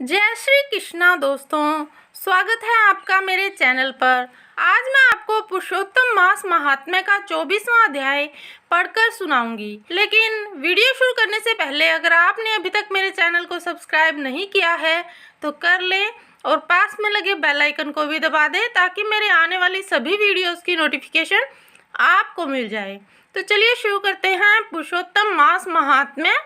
जय श्री कृष्णा दोस्तों, स्वागत है आपका मेरे चैनल पर। आज मैं आपको पुरुषोत्तम मास महात्म्य का 24वां अध्याय पढ़कर सुनाऊंगी। लेकिन वीडियो शुरू करने से पहले अगर आपने अभी तक मेरे चैनल को सब्सक्राइब नहीं किया है तो कर लें और पास में लगे बेल आइकन को भी दबा दें ताकि मेरे आने वाली सभी वीडियोस की नोटिफिकेशन आपको मिल जाए। तो चलिए शुरू करते हैं पुरुषोत्तम मास महात्म्य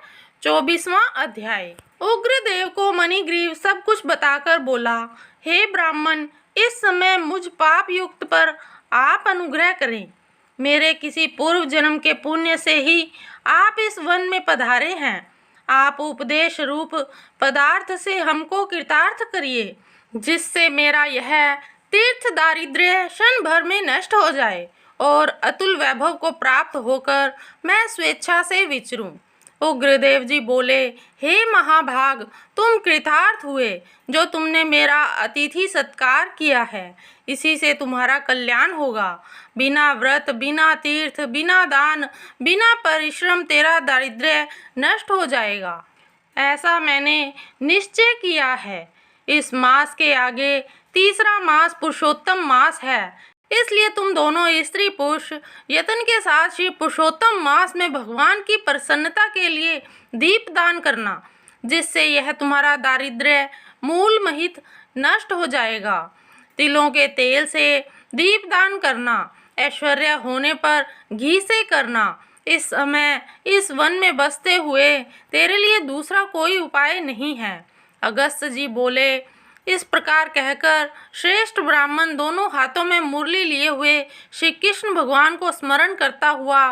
24वां अध्याय। उग्रदेव को मणिग्रीव सब कुछ बताकर बोला, हे ब्राह्मण, इस समय मुझ पाप युक्त पर आप अनुग्रह करें। मेरे किसी पूर्व जन्म के पुण्य से ही आप इस वन में पधारे हैं। आप उपदेश रूप पदार्थ से हमको कृतार्थ करिए, जिससे मेरा यह तीर्थ दारिद्र्य क्षण भर में नष्ट हो जाए और अतुल वैभव को प्राप्त होकर मैं स्वेच्छा से विचरूं। उग्रदेव जी बोले, हे महाभाग, तुम कृतार्थ हुए जो तुमने मेरा अतिथि सत्कार किया है। इसी से तुम्हारा कल्याण होगा। बिना व्रत, बिना तीर्थ, बिना दान, बिना परिश्रम तेरा दारिद्र्य नष्ट हो जाएगा। ऐसा मैंने निश्चय किया है। इस मास के आगे तीसरा मास पुरुषोत्तम मास है, इसलिए तुम दोनों स्त्री पुरुष यत्न के साथ श्री पुरुषोत्तम मास में भगवान की प्रसन्नता के लिए दीप दान करना, जिससे यह तुम्हारा दारिद्र्य मूल महित नष्ट हो जाएगा। तिलों के तेल से दीप दान करना, ऐश्वर्य होने पर घी से करना। इस समय इस वन में बसते हुए तेरे लिए दूसरा कोई उपाय नहीं है। अगस्त्य जी बोले। इस प्रकार कहकर श्रेष्ठ ब्राह्मण दोनों हाथों में मुरली लिए हुए श्री कृष्ण भगवान को स्मरण करता हुआ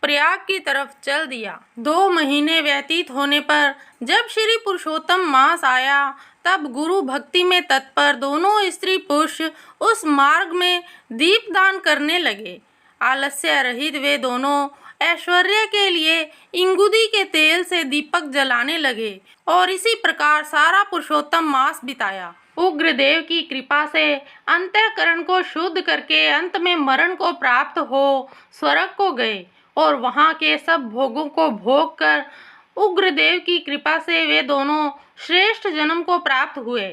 प्रयाग की तरफ चल दिया। 2 महीने व्यतीत होने पर जब श्री पुरुषोत्तम मास आया, तब गुरु भक्ति में तत्पर दोनों स्त्री पुरुष उस मार्ग में दीप दान करने लगे। आलस्य रहित वे दोनों ऐश्वर्य के लिए इंगुदी के तेल से दीपक जलाने लगे और इसी प्रकार सारा पुरुषोत्तम मास बिताया। उग्रदेव की कृपा से अंतःकरण को शुद्ध करके अंत में मरण को प्राप्त हो स्वर्ग को गए और वहां के सब भोगों को भोग कर उग्रदेव की कृपा से वे दोनों श्रेष्ठ जन्म को प्राप्त हुए।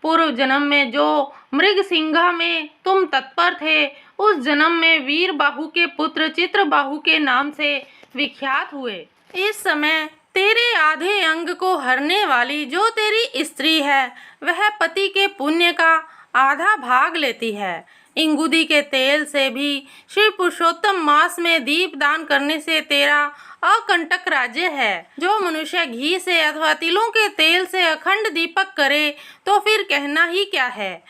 पूर्व जन्म में जो मृगसिंहा में तुम तत्पर थे, उस जन्म में वीर बाहु के पुत्र चित्रबाहु के नाम से विख्यात हुए। इस समय तेरे आधे अंग को हरने वाली जो तेरी स्त्री है, वह पति के पुण्य का आधा भाग लेती है। इंगुदी के तेल से भी श्री पुरुषोत्तम मास में दीप दान करने से तेरा अकंटक राज्य है। जो मनुष्य घी से अथवा तिलों के तेल से अखंड दीपक करे तो फिर कहना ही क्या है।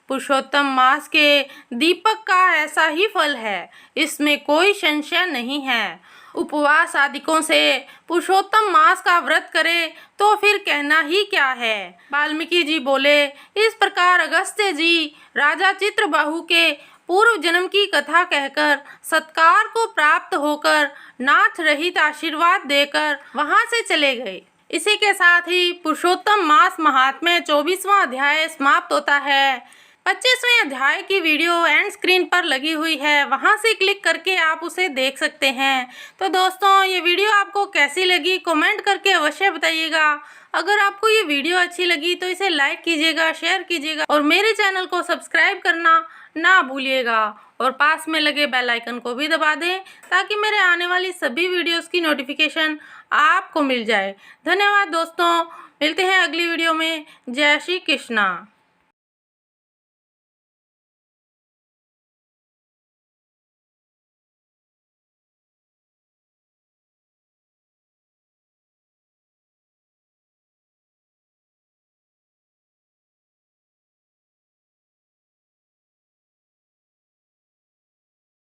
पुरुषोत्तम मास के दीपक का ऐसा ही फल है, इसमें कोई संशय नहीं है। उपवास आदिकों से पुरुषोत्तम मास का व्रत करे तो फिर कहना ही क्या है। वाल्मीकि जी बोले। इस प्रकार अगस्त्य जी राजा चित्रबाहु के पूर्व जन्म की कथा कहकर सत्कार को प्राप्त होकर नाथ रहित आशीर्वाद देकर वहां से चले गए। इसी के साथ ही पुरुषोत्तम मास महात्म्य 24वां अध्याय समाप्त होता है। 25वें अध्याय की वीडियो एंड स्क्रीन पर लगी हुई है, वहां से क्लिक करके आप उसे देख सकते हैं। तो दोस्तों, ये वीडियो आपको कैसी लगी कमेंट करके अवश्य बताइएगा। अगर आपको ये वीडियो अच्छी लगी तो इसे लाइक कीजिएगा, शेयर कीजिएगा और मेरे चैनल को सब्सक्राइब करना ना भूलिएगा और पास में लगे बेल आइकन को भी दबा दें ताकि मेरे आने वाली सभी वीडियोस की नोटिफिकेशन आपको मिल जाए। धन्यवाद दोस्तों, मिलते हैं अगली वीडियो में। जय श्री कृष्णा।